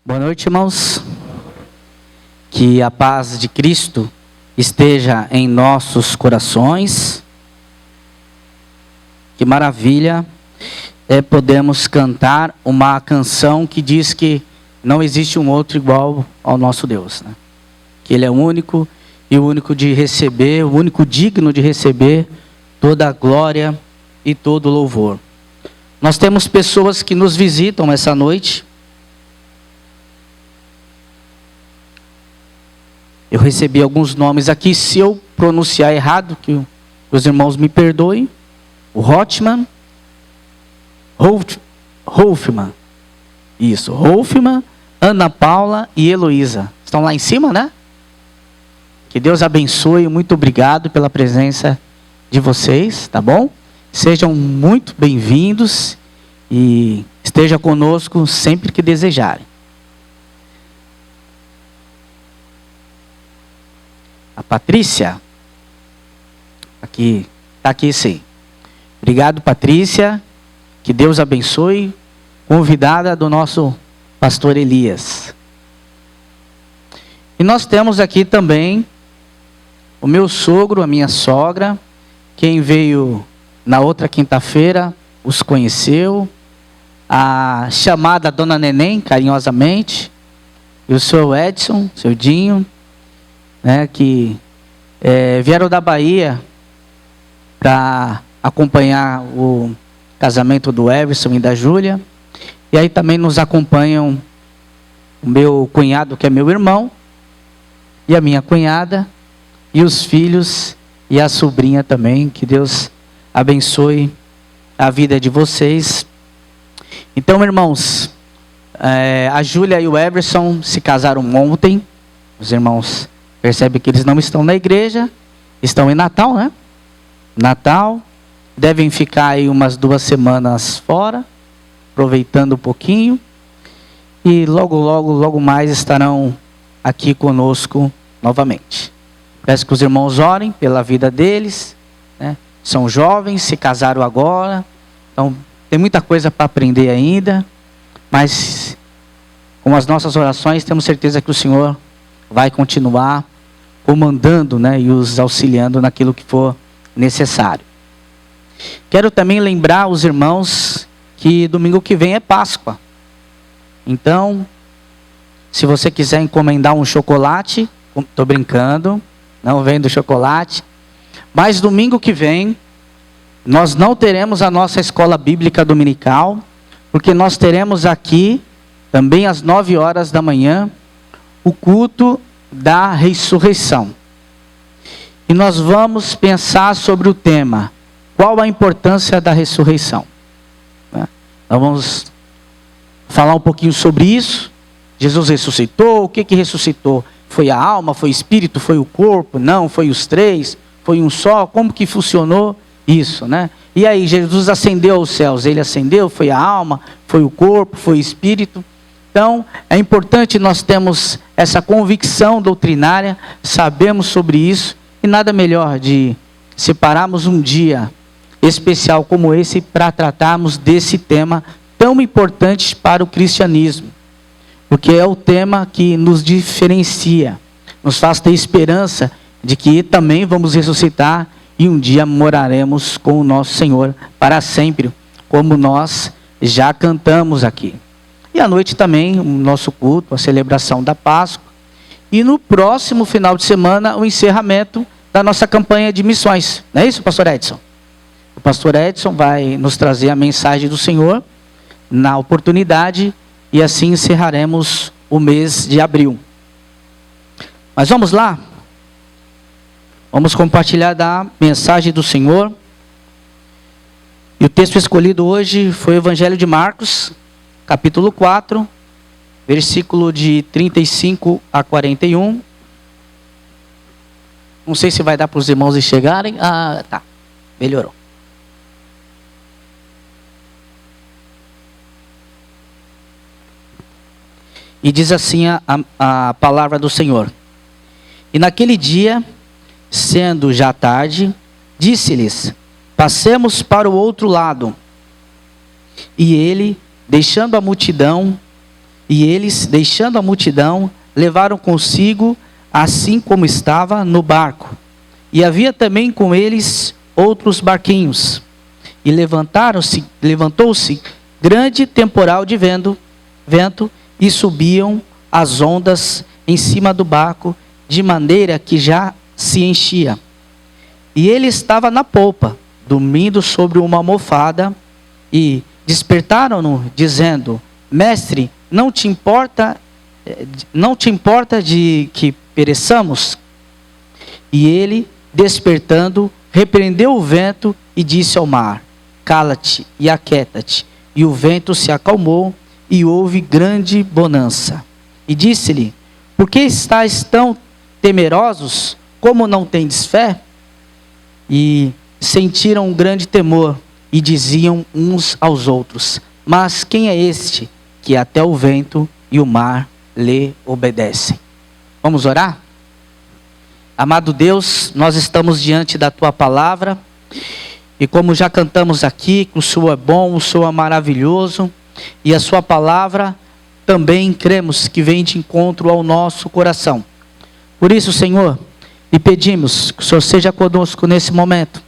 Boa noite, irmãos. Que a paz de Cristo esteja em nossos corações. Que maravilha é podermos cantar uma canção que diz que não existe um outro igual ao nosso Deus, né? Que Ele é único e o único de receber, o único digno de receber toda a glória e todo o louvor. Nós temos pessoas que nos visitam essa noite. Eu recebi alguns nomes aqui, se eu pronunciar errado, que os irmãos me perdoem. O Hotman, Rolfman, isso, Rolfman, Ana Paula e Heloísa. Estão lá em cima, né? Que Deus abençoe, muito obrigado pela presença de vocês, tá bom? Sejam muito bem-vindos e esteja conosco sempre que desejarem. A Patrícia, está aqui sim. Obrigado, Patrícia, que Deus abençoe, convidada do nosso pastor Elias. E nós temos aqui também o meu sogro, a minha sogra, quem veio na outra quinta-feira, os conheceu, a chamada Dona Neném, carinhosamente, e o seu Edson, seu Dinho, né, que vieram da Bahia para acompanhar o casamento do Everson e da Júlia. E aí também nos acompanham o meu cunhado, que é meu irmão, e a minha cunhada, e os filhos, e a sobrinha também. Que Deus abençoe a vida de vocês. Então, irmãos, a Júlia e o Everson se casaram ontem. Os irmãos percebem que eles não estão na igreja, estão em Natal, né? Natal, devem ficar aí umas 2 semanas fora, aproveitando um pouquinho, e logo mais estarão aqui conosco novamente. Peço que os irmãos orem pela vida deles, né? São jovens, se casaram agora, então tem muita coisa para aprender ainda, mas com as nossas orações temos certeza que o Senhor vai continuar comandando, né, e os auxiliando naquilo que for necessário. Quero também lembrar os irmãos que domingo que vem é Páscoa. Então, se você quiser encomendar um chocolate, estou brincando, não vendo chocolate, mas domingo que vem nós não teremos a nossa escola bíblica dominical, porque nós teremos aqui, também às 9 horas da manhã, o culto da ressurreição. E nós vamos pensar sobre o tema: qual a importância da ressurreição? Nós vamos falar um pouquinho sobre isso. Jesus ressuscitou, o que ressuscitou? Foi a alma, foi o espírito, foi o corpo? Não, foi os 3, foi um só? Como que funcionou isso, né? E aí, Jesus ascendeu aos céus, ele ascendeu, foi a alma, foi o corpo, foi o espírito? Então, é importante nós termos essa convicção doutrinária, sabemos sobre isso, e nada melhor de separarmos um dia especial como esse para tratarmos desse tema tão importante para o cristianismo. Porque é o tema que nos diferencia, nos faz ter esperança de que também vamos ressuscitar e um dia moraremos com o nosso Senhor para sempre, como nós já cantamos aqui. E à noite também o nosso culto, a celebração da Páscoa. E no próximo final de semana, o encerramento da nossa campanha de missões. Não é isso, pastor Edson? O pastor Edson vai nos trazer a mensagem do Senhor na oportunidade, e assim encerraremos o mês de abril. Mas vamos lá? Vamos compartilhar da mensagem do Senhor. E o texto escolhido hoje foi o Evangelho de Marcos, capítulo 4, versículo de 35 a 41. Não sei se vai dar para os irmãos enxergarem. Ah, tá. Melhorou. E diz assim a palavra do Senhor. E naquele dia, sendo já tarde, disse-lhes: passemos para o outro lado. E ele, deixando a multidão, E eles, deixando a multidão, levaram consigo, assim como estava, no barco. E havia também com eles outros barquinhos. E levantou-se grande temporal de vento, e subiam as ondas em cima do barco, de maneira que já se enchia. E ele estava na polpa, dormindo sobre uma almofada, e despertaram-no, dizendo: Mestre, não te importa de que pereçamos? E ele, despertando, repreendeu o vento e disse ao mar: Cala-te e aquieta-te. E o vento se acalmou, e houve grande bonança. E disse-lhe: Por que estáis tão temerosos? Como não tendes fé? E sentiram um grande temor, e diziam uns aos outros: Mas quem é este que até o vento e o mar lhe obedecem? Vamos orar? Amado Deus, nós estamos diante da Tua palavra, e como já cantamos aqui, que o Senhor é bom, o Senhor é maravilhoso, e a Sua palavra também cremos que vem de encontro ao nosso coração. Por isso, Senhor, lhe pedimos que o Senhor seja conosco nesse momento,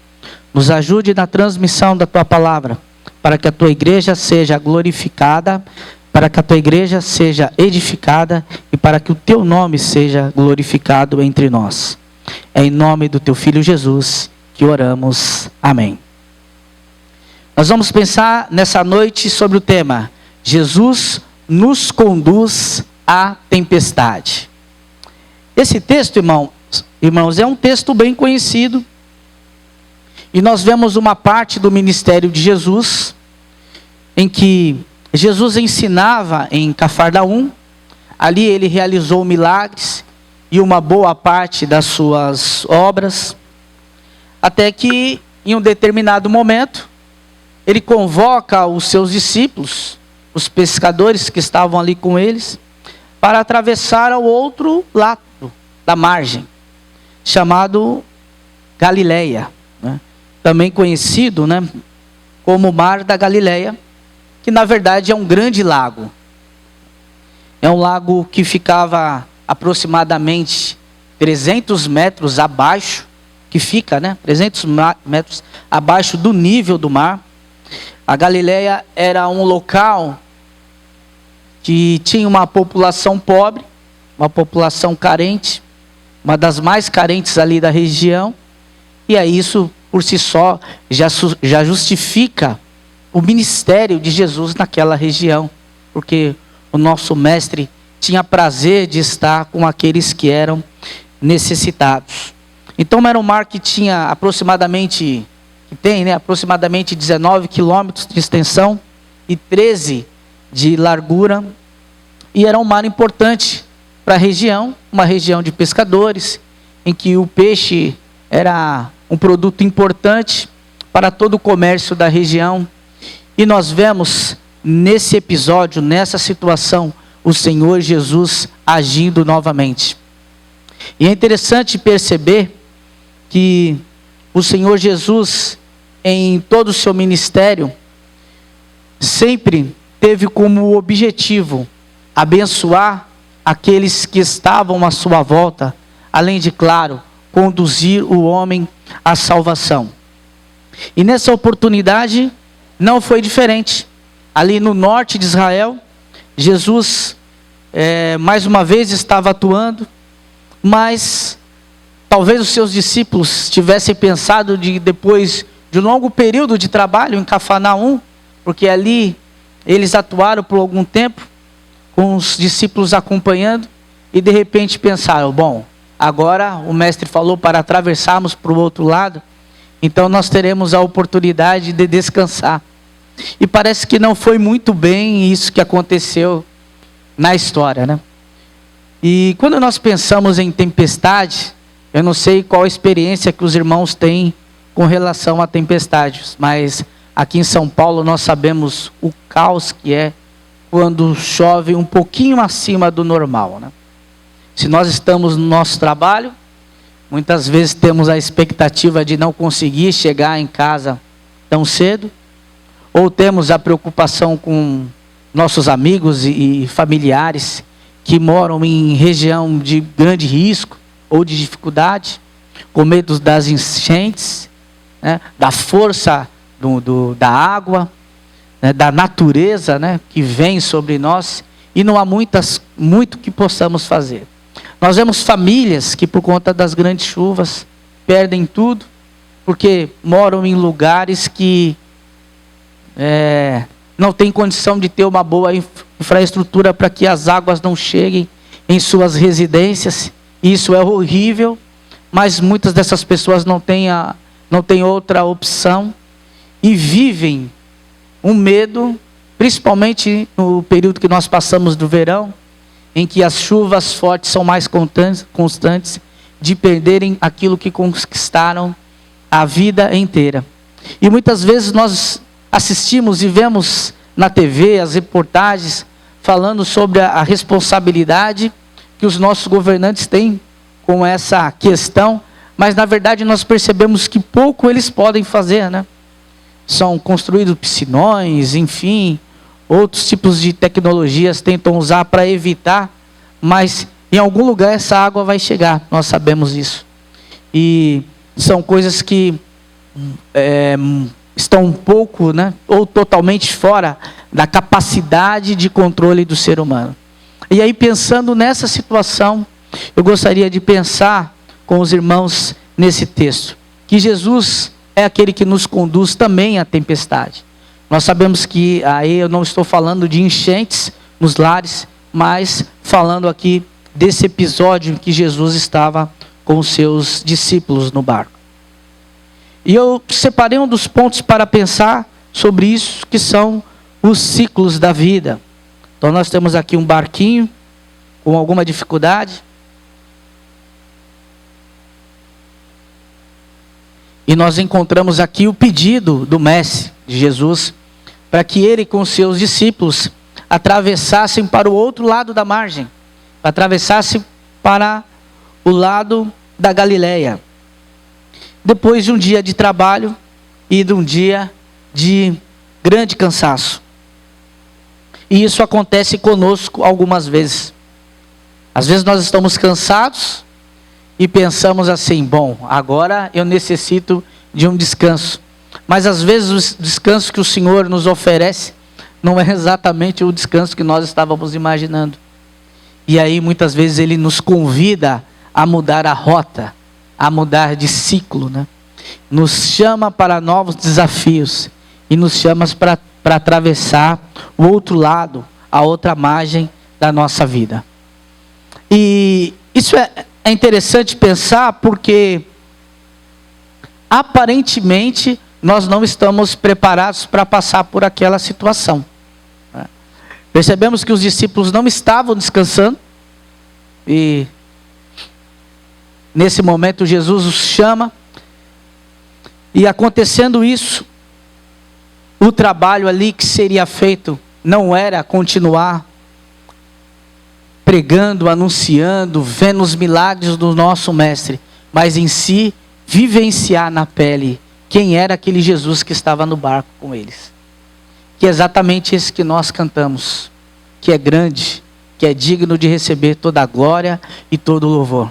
nos ajude na transmissão da Tua palavra, para que a Tua igreja seja glorificada, para que a Tua igreja seja edificada e para que o Teu nome seja glorificado entre nós. É em nome do Teu Filho Jesus que oramos. Amém. Nós vamos pensar nessa noite sobre o tema: Jesus nos conduz à tempestade. Esse texto, irmãos, é um texto bem conhecido. E nós vemos uma parte do ministério de Jesus, em que Jesus ensinava em Cafarnaum. Ali ele realizou milagres e uma boa parte das suas obras. Até que, em um determinado momento, ele convoca os seus discípulos, os pescadores que estavam ali com eles, para atravessar ao outro lado da margem, chamado Galileia, né? Também conhecido, né, como Mar da Galileia, que na verdade é um grande lago. É um lago que ficava aproximadamente 300 metros abaixo, 300 metros abaixo do nível do mar. A Galileia era um local que tinha uma população pobre, uma população carente, uma das mais carentes ali da região, e aí isso por si só já justifica o ministério de Jesus naquela região, porque o nosso mestre tinha prazer de estar com aqueles que eram necessitados. Então era um mar que tinha aproximadamente 19 quilômetros de extensão e 13 de largura, e era um mar importante para a região, uma região de pescadores, em que o peixe era um produto importante para todo o comércio da região. E nós vemos nesse episódio, nessa situação, o Senhor Jesus agindo novamente. E é interessante perceber que o Senhor Jesus, em todo o seu ministério, sempre teve como objetivo abençoar aqueles que estavam à sua volta, além de, claro, conduzir o homem à salvação. E nessa oportunidade não foi diferente. Ali no norte de Israel, Jesus mais uma vez estava atuando, mas talvez os seus discípulos tivessem pensado depois de um longo período de trabalho em Cafarnaum, porque ali eles atuaram por algum tempo, com os discípulos acompanhando, e de repente pensaram: bom, agora o mestre falou para atravessarmos para o outro lado, então nós teremos a oportunidade de descansar. E parece que não foi muito bem isso que aconteceu na história, né? E quando nós pensamos em tempestade, eu não sei qual a experiência que os irmãos têm com relação a tempestades, mas aqui em São Paulo nós sabemos o caos que é quando chove um pouquinho acima do normal, né? Se nós estamos no nosso trabalho, muitas vezes temos a expectativa de não conseguir chegar em casa tão cedo, ou temos a preocupação com nossos amigos e familiares que moram em região de grande risco ou de dificuldade, com medo das enchentes, né, da força da água, né, da natureza, né, que vem sobre nós, e não há muito que possamos fazer. Nós vemos famílias que, por conta das grandes chuvas, perdem tudo, porque moram em lugares que não têm condição de ter uma boa infraestrutura para que as águas não cheguem em suas residências. Isso é horrível, mas muitas dessas pessoas não têm outra opção e vivem um medo, principalmente no período que nós passamos do verão, em que as chuvas fortes são mais constantes, de perderem aquilo que conquistaram a vida inteira. E muitas vezes nós assistimos e vemos na TV as reportagens falando sobre a responsabilidade que os nossos governantes têm com essa questão, mas na verdade nós percebemos que pouco eles podem fazer, né? São construídos piscinões, enfim, outros tipos de tecnologias tentam usar para evitar, mas em algum lugar essa água vai chegar, nós sabemos isso. E são coisas que estão um pouco, né, ou totalmente fora da capacidade de controle do ser humano. E aí, pensando nessa situação, eu gostaria de pensar com os irmãos nesse texto, que Jesus é aquele que nos conduz também à tempestade. Nós sabemos que aí eu não estou falando de enchentes nos lares, mas falando aqui desse episódio em que Jesus estava com os seus discípulos no barco. E eu separei um dos pontos para pensar sobre isso, que são os ciclos da vida. Então nós temos aqui um barquinho com alguma dificuldade. E nós encontramos aqui o pedido do Mestre de Jesus para que ele com seus discípulos atravessassem para o outro lado da margem, atravessassem para o lado da Galileia. Depois de um dia de trabalho e de um dia de grande cansaço. E isso acontece conosco algumas vezes. Às vezes nós estamos cansados e pensamos assim, bom, agora eu necessito de um descanso. Mas às vezes o descanso que o Senhor nos oferece não é exatamente o descanso que nós estávamos imaginando. E aí muitas vezes Ele nos convida a mudar a rota, a mudar de ciclo, né? Nos chama para novos desafios e nos chama para atravessar o outro lado, a outra margem da nossa vida. E isso é interessante pensar porque aparentemente nós não estamos preparados para passar por aquela situação. Percebemos que os discípulos não estavam descansando e nesse momento Jesus os chama e acontecendo isso, o trabalho ali que seria feito não era continuar pregando, anunciando, vendo os milagres do nosso Mestre, mas em si vivenciar na pele quem era aquele Jesus que estava no barco com eles. Que é exatamente esse que nós cantamos, que é grande, que é digno de receber toda a glória e todo o louvor.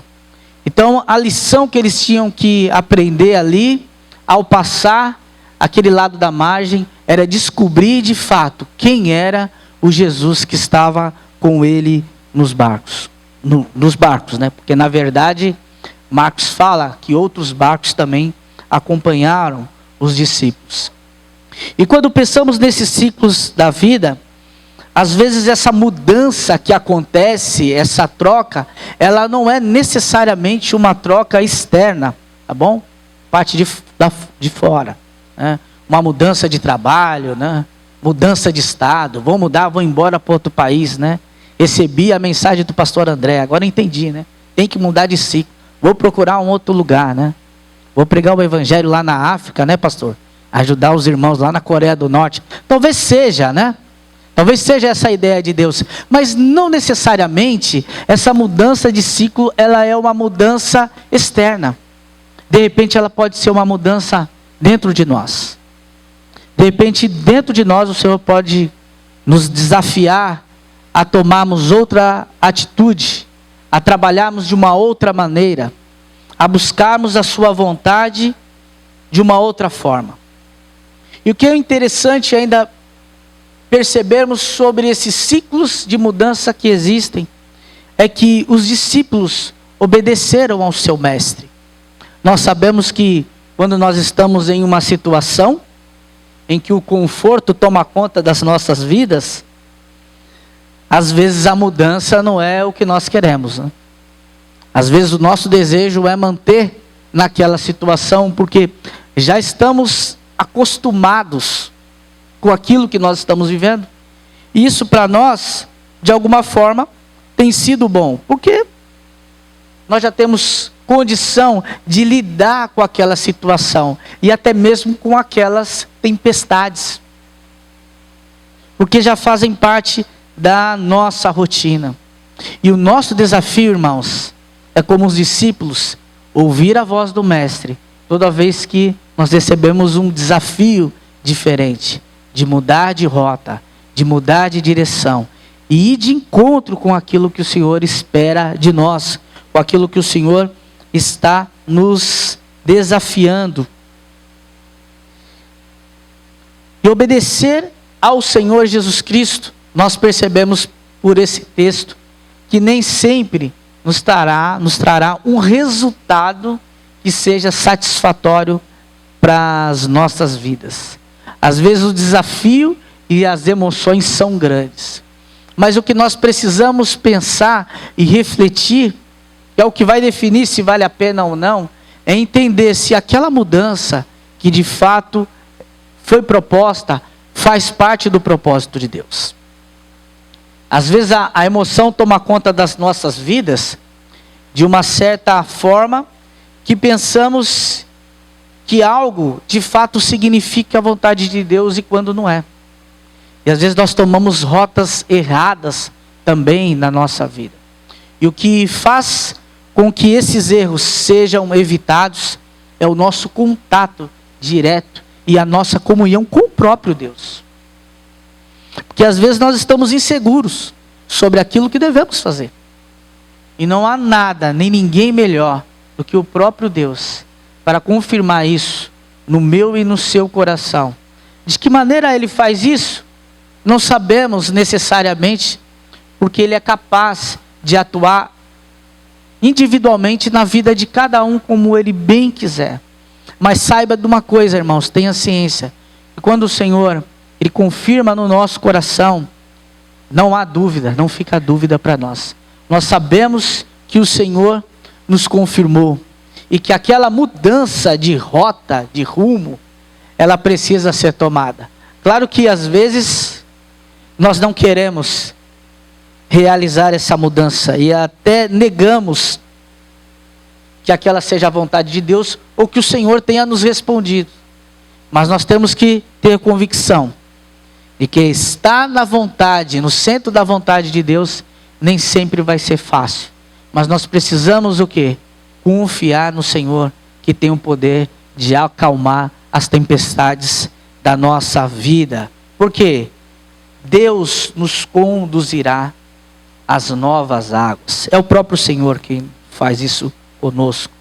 Então a lição que eles tinham que aprender ali, ao passar aquele lado da margem, era descobrir de fato quem era o Jesus que estava com ele nos barcos. Nos barcos, né? Porque na verdade Marcos fala que outros barcos também acompanharam os discípulos. E quando pensamos nesses ciclos da vida, às vezes essa mudança que acontece, essa troca, ela não é necessariamente uma troca externa, tá bom? Parte de fora, né? Uma mudança de trabalho, né? Mudança de estado, vou mudar, vou embora para outro país, né? Recebi a mensagem do pastor André, agora entendi, né? Tem que mudar de ciclo, vou procurar um outro lugar, né? Vou pregar o evangelho lá na África, né, pastor? Ajudar os irmãos lá na Coreia do Norte. Talvez seja, né? Talvez seja essa a ideia de Deus. Mas não necessariamente essa mudança de ciclo, ela é uma mudança externa. De repente ela pode ser uma mudança dentro de nós. De repente dentro de nós o Senhor pode nos desafiar a tomarmos outra atitude, a trabalharmos de uma outra maneira, a buscarmos a sua vontade de uma outra forma. E o que é interessante ainda percebermos sobre esses ciclos de mudança que existem, é que os discípulos obedeceram ao seu mestre. Nós sabemos que quando nós estamos em uma situação em que o conforto toma conta das nossas vidas, às vezes a mudança não é o que nós queremos, né? Às vezes o nosso desejo é manter naquela situação, porque já estamos acostumados com aquilo que nós estamos vivendo. E isso para nós, de alguma forma, tem sido bom, porque nós já temos condição de lidar com aquela situação, e até mesmo com aquelas tempestades, porque já fazem parte da nossa rotina. E o nosso desafio, irmãos, é como os discípulos, ouvir a voz do mestre, toda vez que nós recebemos um desafio diferente, de mudar de rota, de mudar de direção, e ir de encontro com aquilo que o Senhor espera de nós, com aquilo que o Senhor está nos desafiando. E obedecer ao Senhor Jesus Cristo, nós percebemos por esse texto, que nem sempre nos trará um resultado que seja satisfatório para as nossas vidas. Às vezes o desafio e as emoções são grandes, mas o que nós precisamos pensar e refletir, que é o que vai definir se vale a pena ou não, é entender se aquela mudança que de fato foi proposta faz parte do propósito de Deus. Às vezes a emoção toma conta das nossas vidas de uma certa forma que pensamos que algo de fato significa a vontade de Deus, e quando não é. E às vezes nós tomamos rotas erradas também na nossa vida. E o que faz com que esses erros sejam evitados é o nosso contato direto e a nossa comunhão com o próprio Deus. Porque às vezes nós estamos inseguros sobre aquilo que devemos fazer. E não há nada, nem ninguém melhor do que o próprio Deus para confirmar isso no meu e no seu coração. De que maneira Ele faz isso? Não sabemos necessariamente, porque Ele é capaz de atuar individualmente na vida de cada um como Ele bem quiser. Mas saiba de uma coisa, irmãos, tenha ciência, que quando o Senhor Ele confirma no nosso coração, não há dúvida, não fica dúvida para nós. Nós sabemos que o Senhor nos confirmou, e que aquela mudança de rota, de rumo, ela precisa ser tomada. Claro que às vezes nós não queremos realizar essa mudança, e até negamos que aquela seja a vontade de Deus, ou que o Senhor tenha nos respondido. Mas nós temos que ter convicção de que estar na vontade, no centro da vontade de Deus, nem sempre vai ser fácil. Mas nós precisamos o quê? Confiar no Senhor, que tem o poder de acalmar as tempestades da nossa vida. Porque Deus nos conduzirá às novas águas. É o próprio Senhor quem faz isso conosco.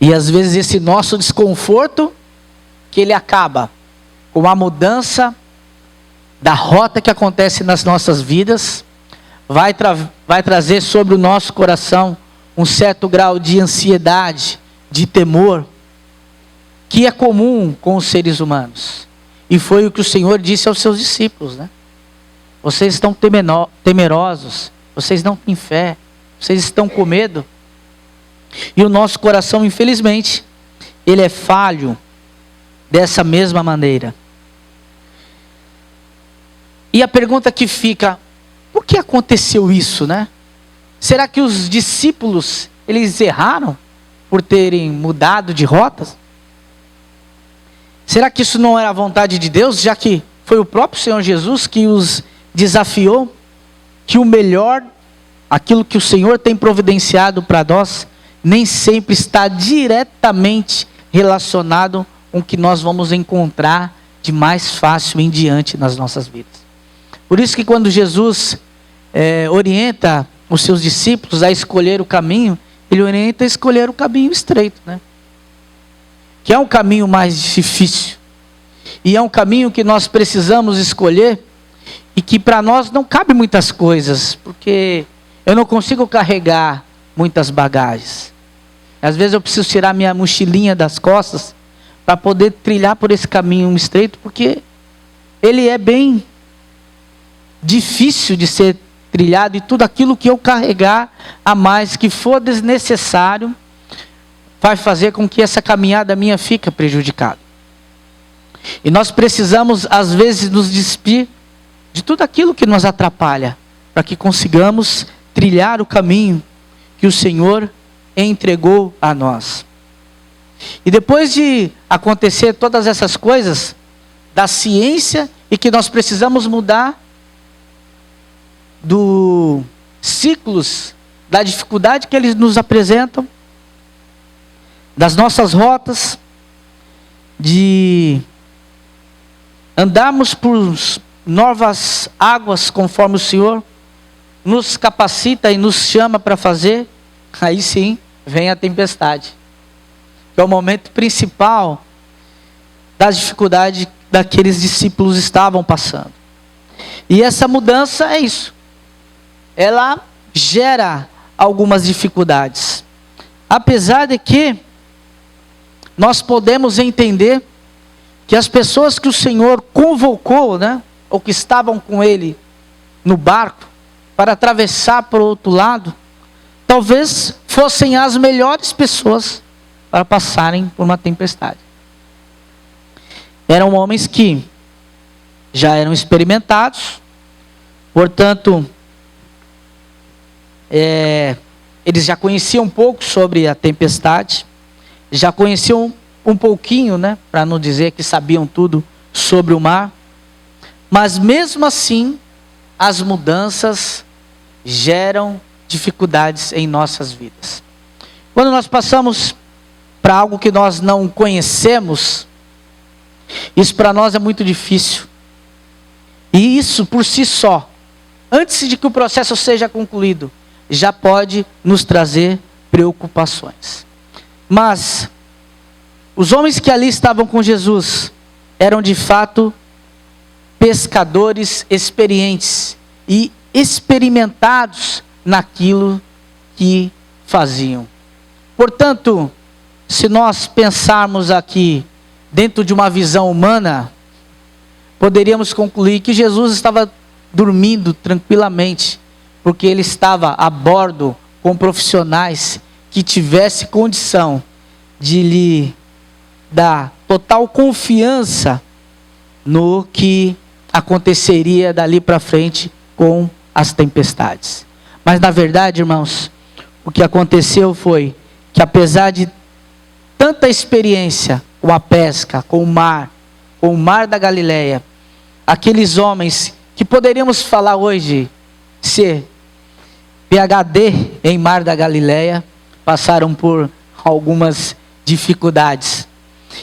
E às vezes esse nosso desconforto, que ele acaba com a mudança da rota que acontece nas nossas vidas, vai trazer sobre o nosso coração um certo grau de ansiedade, de temor, que é comum com os seres humanos. E foi o que o Senhor disse aos seus discípulos, né? Vocês estão temerosos, vocês não têm fé, vocês estão com medo. E o nosso coração, infelizmente, ele é falho dessa mesma maneira. E a pergunta que fica, por que aconteceu isso, né? Será que os discípulos, eles erraram por terem mudado de rotas? Será que isso não era a vontade de Deus, já que foi o próprio Senhor Jesus que os desafiou, que o melhor, aquilo que o Senhor tem providenciado para nós, nem sempre está diretamente relacionado com o que nós vamos encontrar de mais fácil em diante nas nossas vidas. Por isso que quando Jesus orienta os seus discípulos a escolher o caminho, ele orienta a escolher o caminho estreito, né? Que é um caminho mais difícil. E é um caminho que nós precisamos escolher e que para nós não cabe muitas coisas, porque eu não consigo carregar muitas bagagens. Às vezes eu preciso tirar minha mochilinha das costas para poder trilhar por esse caminho estreito, porque ele é bem difícil de ser trilhado, e tudo aquilo que eu carregar a mais que for desnecessário vai fazer com que essa caminhada minha fique prejudicada. E nós precisamos às vezes nos despir de tudo aquilo que nos atrapalha, para que consigamos trilhar o caminho que o Senhor entregou a nós. E depois de acontecer todas essas coisas da ciência, e que nós precisamos mudar dos ciclos da dificuldade que eles nos apresentam, das nossas rotas, de andarmos por novas águas conforme o Senhor nos capacita e nos chama para fazer, aí sim vem a tempestade, que é o momento principal da dificuldade daqueles discípulos estavam passando. E essa mudança é isso, ela gera algumas dificuldades, apesar de que nós podemos entender que as pessoas que o Senhor convocou, né, ou que estavam com ele no barco, para atravessar para o outro lado, talvez fossem as melhores pessoas para passarem por uma tempestade. Eram homens que já eram experimentados, portanto, eles já conheciam um pouco sobre a tempestade, já conheciam um pouquinho, né, para não dizer que sabiam tudo sobre o mar, mas mesmo assim, as mudanças geram dificuldades em nossas vidas. Quando nós passamos para algo que nós não conhecemos, isso para nós é muito difícil. E isso por si só, antes de que o processo seja concluído, já pode nos trazer preocupações. Mas os homens que ali estavam com Jesus eram de fato pescadores experientes e experimentados naquilo que faziam. Portanto, se nós pensarmos aqui dentro de uma visão humana, poderíamos concluir que Jesus estava dormindo tranquilamente, porque ele estava a bordo com profissionais que tivesse condição de lhe dar total confiança no que aconteceria dali para frente com as tempestades. Mas na verdade, irmãos, o que aconteceu foi que apesar de tanta experiência com a pesca, com o mar da Galileia, aqueles homens que poderíamos falar hoje ser PhD em mar da Galileia, passaram por algumas dificuldades,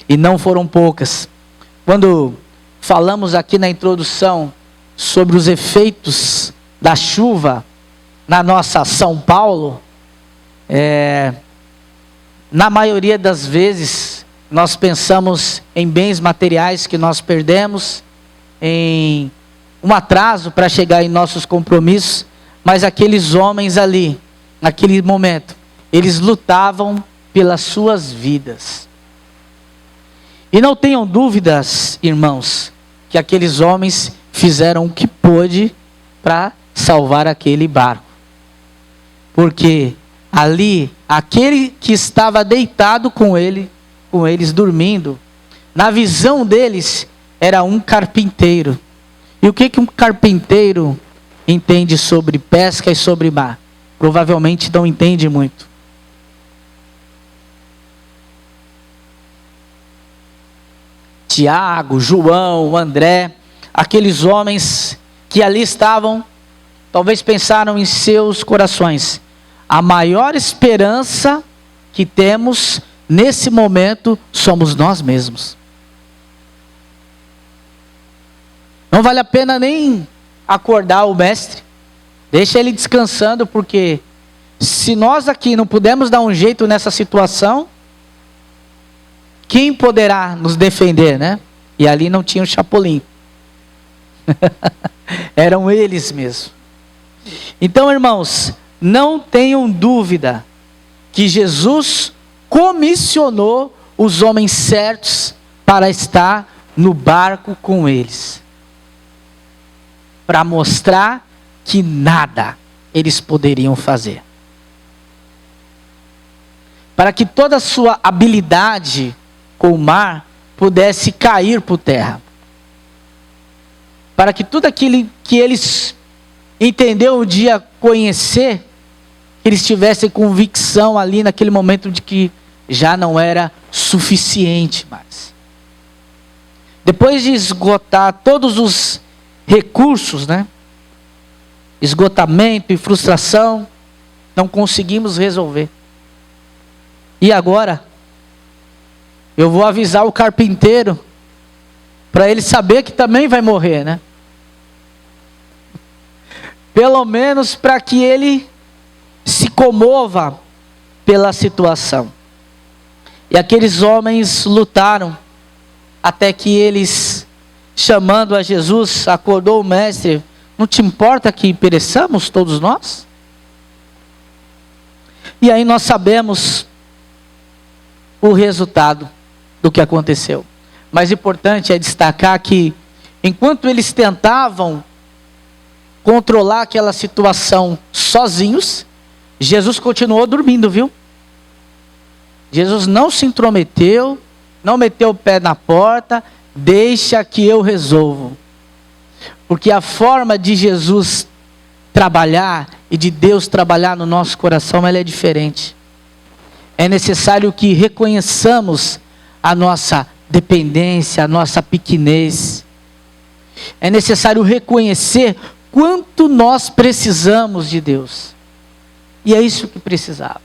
e não foram poucas. Quando falamos aqui na introdução sobre os efeitos da chuva na nossa São Paulo, na maioria das vezes nós pensamos em bens materiais que nós perdemos, em um atraso para chegar em nossos compromissos, mas aqueles homens ali, naquele momento, eles lutavam pelas suas vidas. E não tenham dúvidas, irmãos, que aqueles homens fizeram o que pôde para salvar aquele barco. Porque ali, aquele que estava deitado com eles dormindo, na visão deles, era um carpinteiro. E o que um carpinteiro entende sobre pesca e sobre mar? Provavelmente não entende muito. Tiago, João, André, aqueles homens que ali estavam, talvez pensaram em seus corações: a maior esperança que temos nesse momento, somos nós mesmos. Não vale a pena nem acordar o mestre. Deixa ele descansando, porque se nós aqui não pudermos dar um jeito nessa situação, quem poderá nos defender, né? E ali não tinha o Chapolin. Eram eles mesmo. Então, irmãos, não tenham dúvida que Jesus comissionou os homens certos para estar no barco com eles, para mostrar que nada eles poderiam fazer, para que toda a sua habilidade com o mar pudesse cair por terra, para que tudo aquilo que eles entenderam um dia conhecer, eles tivessem convicção ali naquele momento de que já não era suficiente mais. Depois de esgotar todos os recursos, né? Esgotamento e frustração, não conseguimos resolver. E agora, eu vou avisar o carpinteiro, para ele saber que também vai morrer, né? Pelo menos para que ele se comova pela situação. E aqueles homens lutaram, até que eles, chamando a Jesus, acordou o mestre: não te importa que pereçamos todos nós? E aí nós sabemos o resultado do que aconteceu. Mas importante é destacar que, enquanto eles tentavam controlar aquela situação sozinhos, Jesus continuou dormindo, viu? Jesus não se intrometeu, não meteu o pé na porta, deixa que eu resolvo. Porque a forma de Jesus trabalhar e de Deus trabalhar no nosso coração, ela é diferente. É necessário que reconheçamos a nossa dependência, a nossa pequenez. É necessário reconhecer quanto nós precisamos de Deus. E é isso que precisava.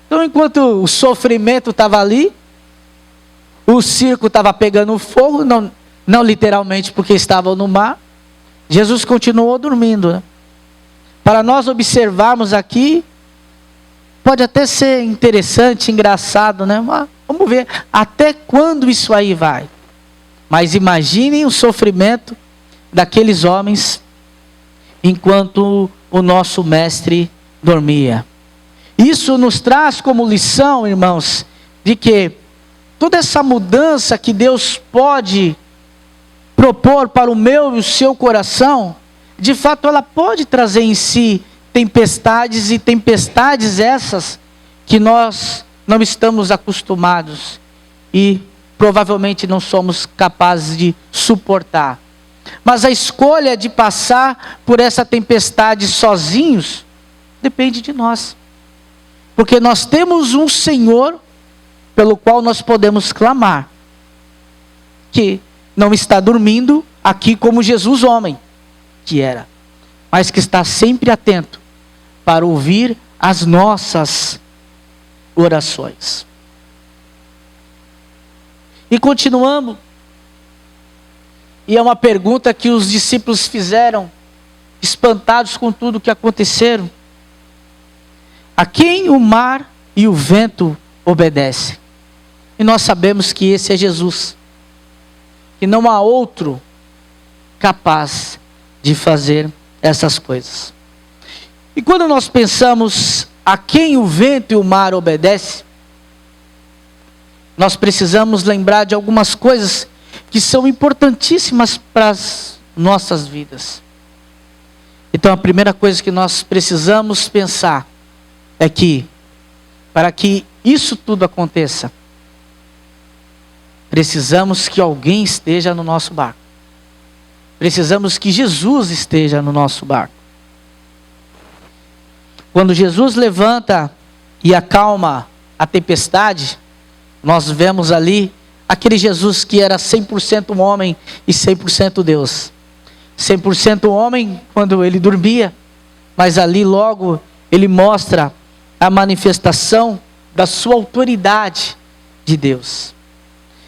Então, enquanto o sofrimento estava ali, o circo estava pegando fogo, não literalmente porque estavam no mar, Jesus continuou dormindo, né? Para nós observarmos aqui, pode até ser interessante, engraçado, né? Mas vamos ver até quando isso aí vai. Mas imaginem o sofrimento daqueles homens enquanto o nosso mestre dormia. Isso nos traz como lição, irmãos, de que toda essa mudança que Deus pode propor para o meu e o seu coração, de fato ela pode trazer em si tempestades, e tempestades essas que nós não estamos acostumados e provavelmente não somos capazes de suportar. Mas a escolha de passar por essa tempestade sozinhos depende de nós. Porque nós temos um Senhor pelo qual nós podemos clamar, que não está dormindo aqui como Jesus homem, que era, mas que está sempre atento para ouvir as nossas orações. E continuamos. E é uma pergunta que os discípulos fizeram, espantados com tudo o que aconteceram. A quem o mar e o vento obedecem? E nós sabemos que esse é Jesus. Que não há outro capaz de fazer essas coisas. E quando nós pensamos a quem o vento e o mar obedecem, nós precisamos lembrar de algumas coisas que são importantíssimas para as nossas vidas. Então a primeira coisa que nós precisamos pensar é que, para que isso tudo aconteça, precisamos que alguém esteja no nosso barco. Precisamos que Jesus esteja no nosso barco. Quando Jesus levanta e acalma a tempestade, nós vemos ali aquele Jesus que era 100% homem e 100% Deus. 100% homem quando ele dormia, mas ali logo ele mostra a manifestação da sua autoridade de Deus.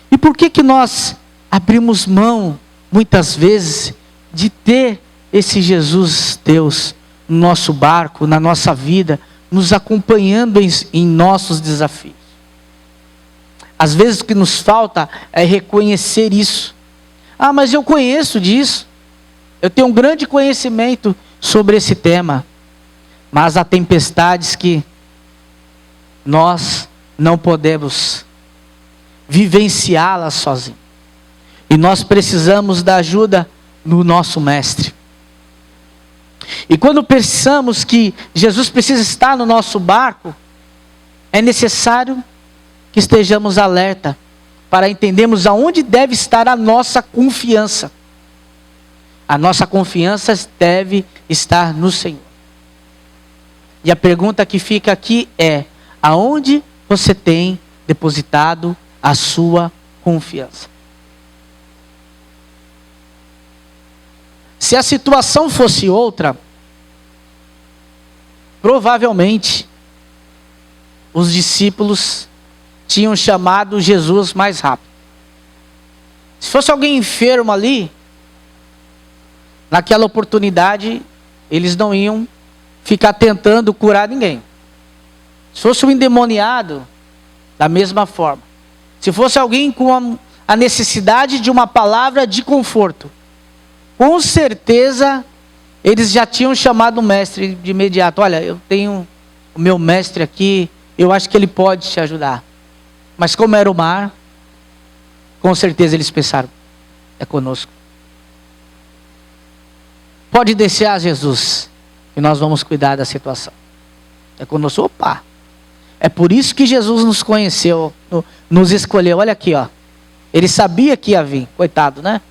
E por que nós abrimos mão, muitas vezes, de ter esse Jesus Deus no nosso barco, na nossa vida, nos acompanhando em nossos desafios? Às vezes o que nos falta é reconhecer isso. Ah, mas eu conheço disso. Eu tenho um grande conhecimento sobre esse tema. Mas há tempestades que nós não podemos vivenciá-las sozinhos. E nós precisamos da ajuda do nosso Mestre. E quando pensamos que Jesus precisa estar no nosso barco, é necessário que estejamos alerta para entendermos aonde deve estar a nossa confiança. A nossa confiança deve estar no Senhor. E a pergunta que fica aqui é: aonde você tem depositado a sua confiança? Se a situação fosse outra, provavelmente os discípulos tinham chamado Jesus mais rápido. Se fosse alguém enfermo ali, naquela oportunidade, eles não iam ficar tentando curar ninguém. Se fosse um endemoniado, da mesma forma. Se fosse alguém com a necessidade de uma palavra de conforto, com certeza eles já tinham chamado o mestre de imediato. Olha, eu tenho o meu mestre aqui, eu acho que ele pode te ajudar. Mas como era o mar, com certeza eles pensaram: é conosco. Pode deixar, Jesus, e nós vamos cuidar da situação. É conosco. Opa! É por isso que Jesus nos conheceu, nos escolheu. Olha aqui, ó. Ele sabia que ia vir, coitado, né?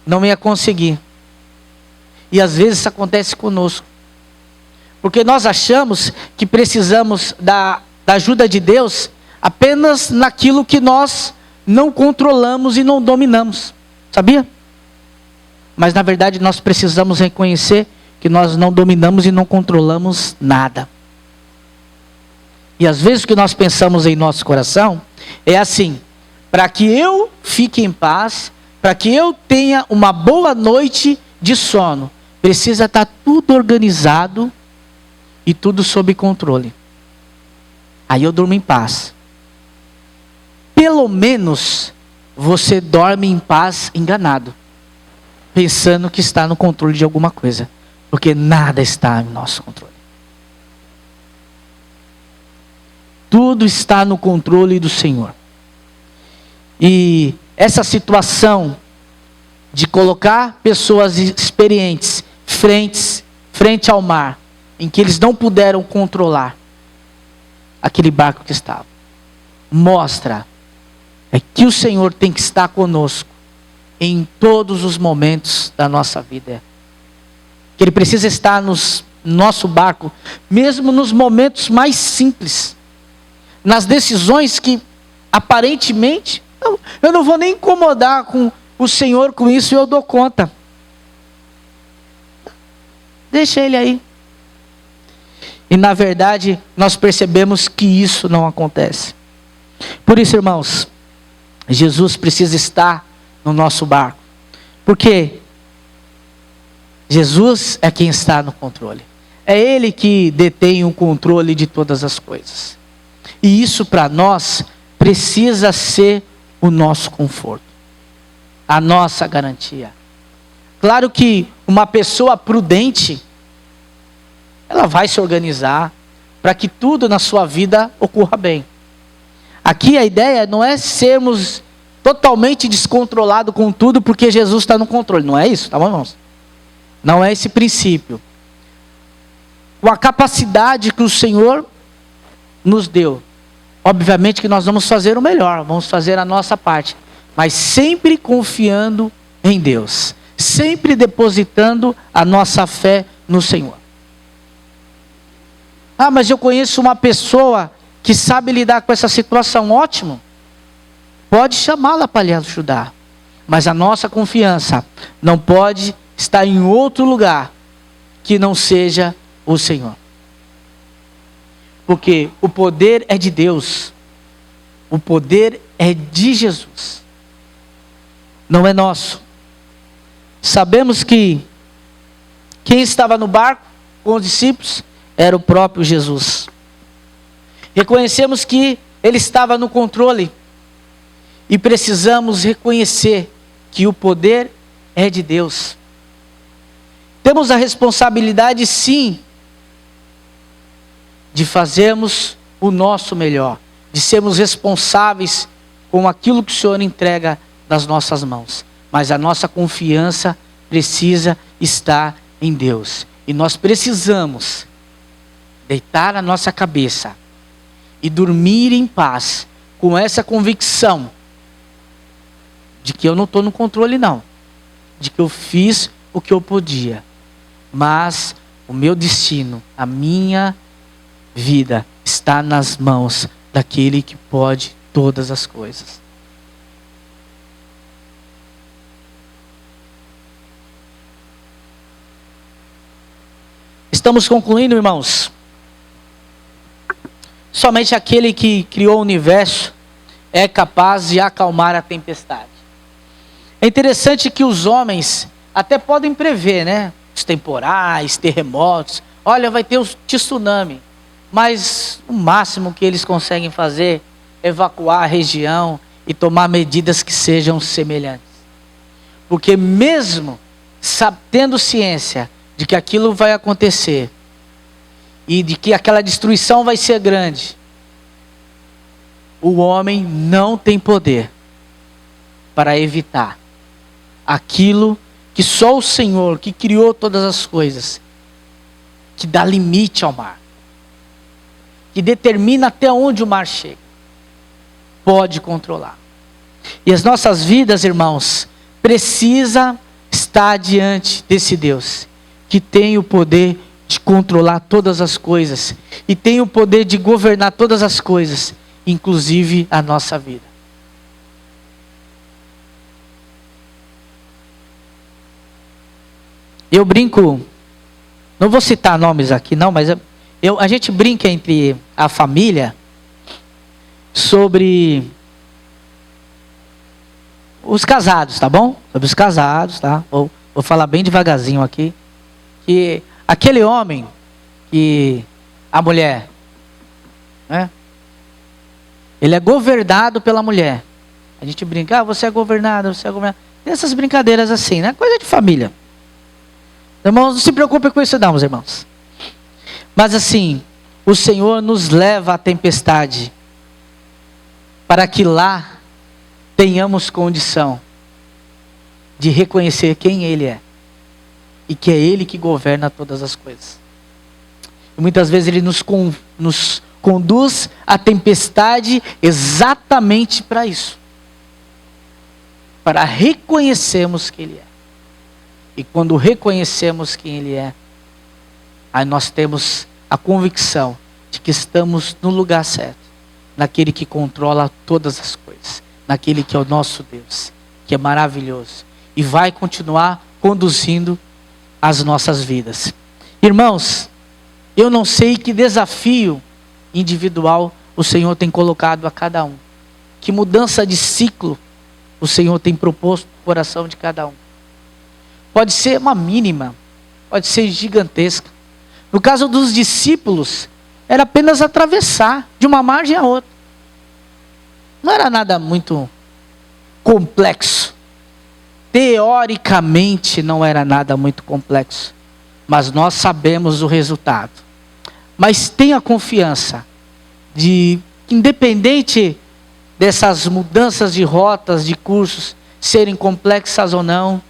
Não ia conseguir. E às vezes isso acontece conosco. Porque nós achamos que precisamos da ajuda de Deus apenas naquilo que nós não controlamos e não dominamos. Sabia? Mas na verdade nós precisamos reconhecer que nós não dominamos e não controlamos nada. E às vezes o que nós pensamos em nosso coração é assim: para que eu fique em paz, para que eu tenha uma boa noite de sono, precisa estar tudo organizado e tudo sob controle. Aí eu durmo em paz. Pelo menos você dorme em paz enganado, pensando que está no controle de alguma coisa, porque nada está em nosso controle. Tudo está no controle do Senhor. E essa situação de colocar pessoas experientes frente ao mar, em que eles não puderam controlar aquele barco que estava, mostra que o Senhor tem que estar conosco em todos os momentos da nossa vida. Que Ele precisa estar no nosso barco, mesmo nos momentos mais simples, nas decisões que aparentemente eu não vou nem incomodar com o Senhor com isso, eu dou conta. Deixa Ele aí. E na verdade nós percebemos que isso não acontece. Por isso, irmãos, Jesus precisa estar no nosso barco, porque Jesus é quem está no controle. É Ele que detém o controle de todas as coisas. E isso para nós precisa ser o nosso conforto, a nossa garantia. Claro que uma pessoa prudente, ela vai se organizar para que tudo na sua vida ocorra bem. Aqui a ideia não é sermos totalmente descontrolados com tudo porque Jesus está no controle. Não é isso, tá bom, irmãos? Não é esse princípio. Com a capacidade que o Senhor nos deu, obviamente que nós vamos fazer o melhor, vamos fazer a nossa parte, mas sempre confiando em Deus, sempre depositando a nossa fé no Senhor. Ah, mas eu conheço uma pessoa que sabe lidar com essa situação. Ótimo, pode chamá-la para lhe ajudar, mas a nossa confiança não pode estar em outro lugar que não seja o Senhor. Porque o poder é de Deus. O poder é de Jesus. Não é nosso. Sabemos que quem estava no barco com os discípulos era o próprio Jesus. Reconhecemos que Ele estava no controle. E precisamos reconhecer que o poder é de Deus. Temos a responsabilidade, sim, de fazermos o nosso melhor. De sermos responsáveis com aquilo que o Senhor entrega nas nossas mãos. Mas a nossa confiança precisa estar em Deus. E nós precisamos deitar a nossa cabeça e dormir em paz com essa convicção de que eu não estou no controle não. De que eu fiz o que eu podia. Mas o meu destino, a minha vida está nas mãos daquele que pode todas as coisas. Estamos concluindo, irmãos. Somente aquele que criou o universo é capaz de acalmar a tempestade. É interessante que os homens até podem prever, né? Os temporais, terremotos. Olha, vai ter o tsunami. Mas o máximo que eles conseguem fazer é evacuar a região e tomar medidas que sejam semelhantes. Porque mesmo tendo ciência de que aquilo vai acontecer e de que aquela destruição vai ser grande, o homem não tem poder para evitar aquilo que só o Senhor, que criou todas as coisas, que dá limite ao mar, que determina até onde o mar chega, pode controlar. E as nossas vidas, irmãos, precisa estar diante desse Deus, que tem o poder de controlar todas as coisas, e tem o poder de governar todas as coisas, inclusive a nossa vida. Eu brinco, não vou citar nomes aqui não, mas a gente brinca entre a família sobre os casados, tá bom? Sobre os casados, tá? Vou falar bem devagarzinho aqui. Que aquele homem que a mulher, né? Ele é governado pela mulher. A gente brinca, você é governado, você é governado. Tem essas brincadeiras assim, né? Coisa de família. Irmãos, não se preocupe com isso não, meus irmãos. Mas assim, o Senhor nos leva à tempestade para que lá tenhamos condição de reconhecer quem Ele é. E que é Ele que governa todas as coisas. E muitas vezes Ele nos conduz à tempestade exatamente para isso. Para reconhecermos quem Ele é. E quando reconhecemos quem Ele é, aí nós temos a convicção de que estamos no lugar certo. Naquele que controla todas as coisas. Naquele que é o nosso Deus. Que é maravilhoso. E vai continuar conduzindo as nossas vidas. Irmãos, eu não sei que desafio individual o Senhor tem colocado a cada um. Que mudança de ciclo o Senhor tem proposto no coração de cada um. Pode ser uma mínima, pode ser gigantesca. No caso dos discípulos, era apenas atravessar de uma margem a outra. Não era nada muito complexo. Teoricamente não era nada muito complexo. Mas nós sabemos o resultado. Mas tenha confiança de que, independente dessas mudanças de rotas, de cursos, serem complexas ou não,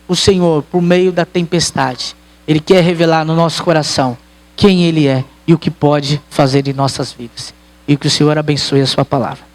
o Senhor, por meio da tempestade, Ele quer revelar no nosso coração quem Ele é e o que pode fazer em nossas vidas. E que o Senhor abençoe a sua palavra.